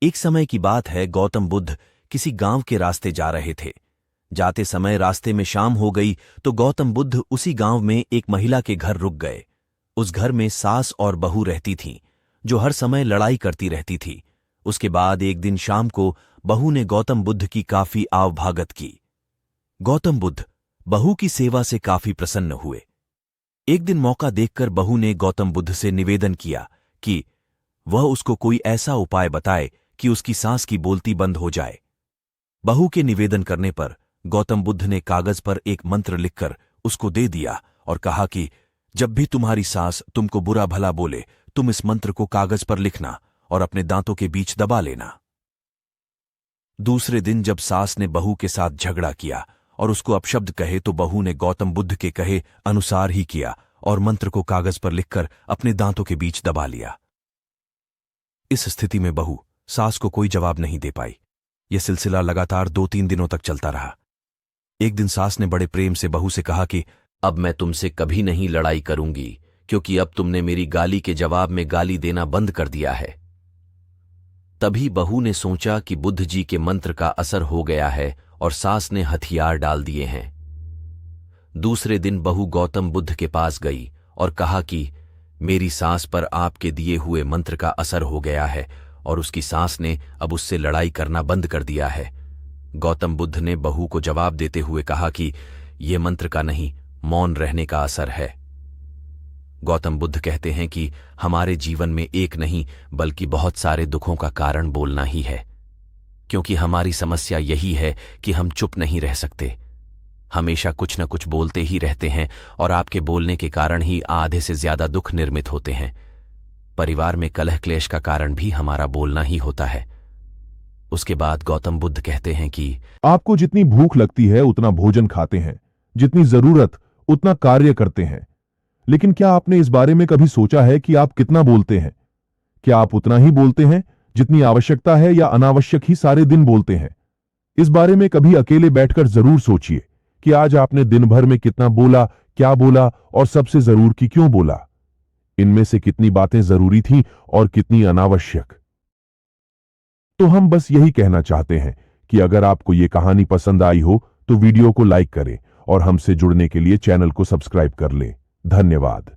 एक समय की बात है, गौतम बुद्ध किसी गांव के रास्ते जा रहे थे। जाते समय रास्ते में शाम हो गई तो गौतम बुद्ध उसी गांव में एक महिला के घर रुक गए। उस घर में सास और बहू रहती थीं, जो हर समय लड़ाई करती रहती थी। उसके बाद एक दिन शाम को बहू ने गौतम बुद्ध की काफी आवभागत की। गौतम बुद्ध बहू की सेवा से काफी प्रसन्न हुए। एक दिन मौका देखकर बहू ने गौतम बुद्ध से निवेदन किया कि वह उसको कोई ऐसा उपाय बताए कि उसकी सांस की बोलती बंद हो जाए। बहू के निवेदन करने पर गौतम बुद्ध ने कागज पर एक मंत्र लिखकर उसको दे दिया और कहा कि जब भी तुम्हारी सांस तुमको बुरा भला बोले, तुम इस मंत्र को कागज पर लिखना और अपने दांतों के बीच दबा लेना। दूसरे दिन जब सास ने बहू के साथ झगड़ा किया और उसको अपशब्द कहे तो बहू ने गौतम बुद्ध के कहे अनुसार ही किया और मंत्र को कागज पर लिखकर अपने दांतों के बीच दबा लिया। इस स्थिति में बहू सास को कोई जवाब नहीं दे पाई। यह सिलसिला लगातार 2-3 दिनों तक चलता रहा। एक दिन सास ने बड़े प्रेम से बहू से कहा कि अब मैं तुमसे कभी नहीं लड़ाई करूंगी, क्योंकि अब तुमने मेरी गाली के जवाब में गाली देना बंद कर दिया है। तभी बहू ने सोचा कि बुद्ध जी के मंत्र का असर हो गया है और सास ने हथियार डाल दिए हैं। दूसरे दिन बहू गौतम बुद्ध के पास गई और कहा कि मेरी सांस पर आपके दिए हुए मंत्र का असर हो गया है और उसकी सांस ने अब उससे लड़ाई करना बंद कर दिया है। गौतम बुद्ध ने बहू को जवाब देते हुए कहा कि यह मंत्र का नहीं, मौन रहने का असर है। गौतम बुद्ध कहते हैं कि हमारे जीवन में एक नहीं बल्कि बहुत सारे दुखों का कारण बोलना ही है, क्योंकि हमारी समस्या यही है कि हम चुप नहीं रह सकते। हमेशा कुछ न कुछ बोलते ही रहते हैं और आपके बोलने के कारण ही आधे से ज्यादा दुख निर्मित होते हैं। परिवार में कलह क्लेश का कारण भी हमारा बोलना ही होता है। उसके बाद गौतम बुद्ध कहते हैं कि आपको जितनी भूख लगती है उतना भोजन खाते हैं, जितनी जरूरत उतना कार्य करते हैं, लेकिन क्या आपने इस बारे में कभी सोचा है कि आप कितना बोलते हैं? क्या आप उतना ही बोलते हैं जितनी आवश्यकता है या अनावश्यक ही सारे दिन बोलते हैं? इस बारे में कभी अकेले बैठकर जरूर सोचिए कि आज आपने दिन भर में कितना बोला, क्या बोला और सबसे जरूर कि क्यों बोला। इनमें से कितनी बातें जरूरी थीं और कितनी अनावश्यक। तो हम बस यही कहना चाहते हैं कि अगर आपको ये कहानी पसंद आई हो तो वीडियो को लाइक करें और हमसे जुड़ने के लिए चैनल को सब्सक्राइब कर लें। धन्यवाद।